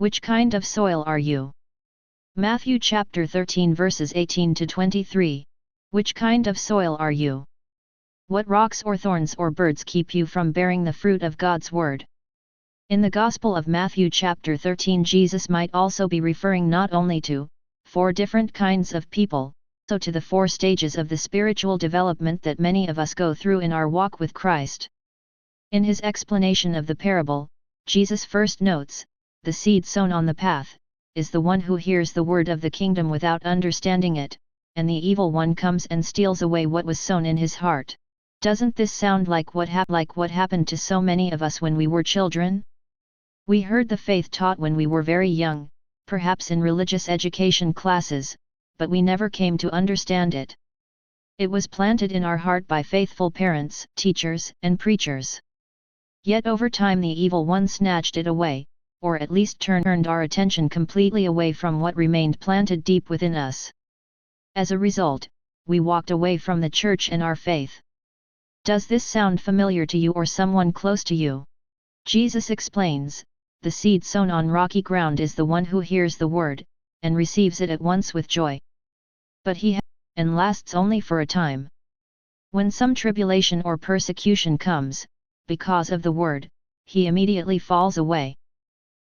Which kind of soil are you? Matthew chapter 13 verses 18 to 23. Which kind of soil are you? What rocks or thorns or birds keep you from bearing the fruit of God's word? In the Gospel of Matthew chapter 13, Jesus might also be referring not only to 4 different kinds of people, so to the 4 stages of the spiritual development that many of us go through in our walk with Christ. In his explanation of the parable, Jesus first notes, the seed sown on the path is the one who hears the word of the kingdom without understanding it, and the evil one comes and steals away what was sown in his heart. Doesn't this sound like what happened to so many of us when we were children? We heard the faith taught when we were very young, perhaps in religious education classes, but we never came to understand it. It was planted in our heart by faithful parents, teachers, and preachers. Yet over time the evil one snatched it away, or at least turned our attention completely away from what remained planted deep within us. As a result, we walked away from the church and our faith. Does this sound familiar to you or someone close to you? Jesus explains, the seed sown on rocky ground is the one who hears the word, and receives it at once with joy. But he and lasts only for a time. When some tribulation or persecution comes, because of the word, he immediately falls away.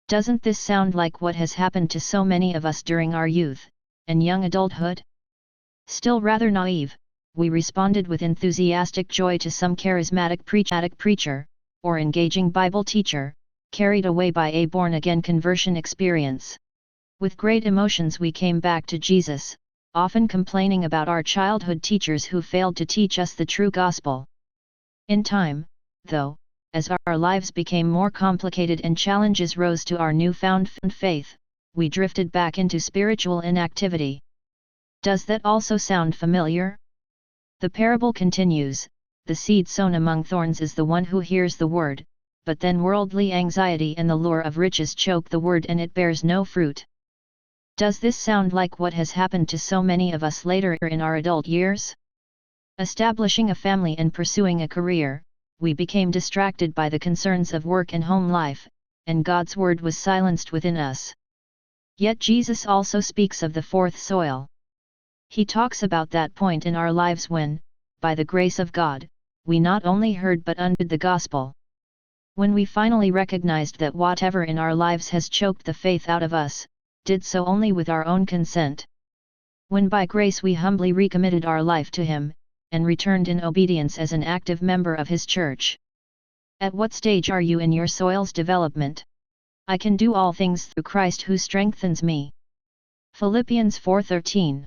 Doesn't this sound like what has happened to so many of us during our youth and young adulthood? Still rather naive, we responded with enthusiastic joy to some charismatic preacher, or engaging Bible teacher, carried away by a born-again conversion experience. With great emotions we came back to Jesus, often complaining about our childhood teachers who failed to teach us the true gospel. In time, though, as our lives became more complicated and challenges rose to our newfound faith, we drifted back into spiritual inactivity. Does that also sound familiar? The parable continues, the seed sown among thorns is the one who hears the word, but then worldly anxiety and the lure of riches choke the word and it bears no fruit. Does this sound like what has happened to so many of us later in our adult years? Establishing a family and pursuing a career, we became distracted by the concerns of work and home life, and God's word was silenced within us. Yet Jesus also speaks of the 4th soil. He talks about that point in our lives when, by the grace of God, we not only heard but understood the gospel. When we finally recognized that whatever in our lives has choked the faith out of us, did so only with our own consent. When by grace we humbly recommitted our life to Him, and returned in obedience as an active member of His church. At what stage are you in your soil's development? I can do all things through Christ who strengthens me. Philippians 4:13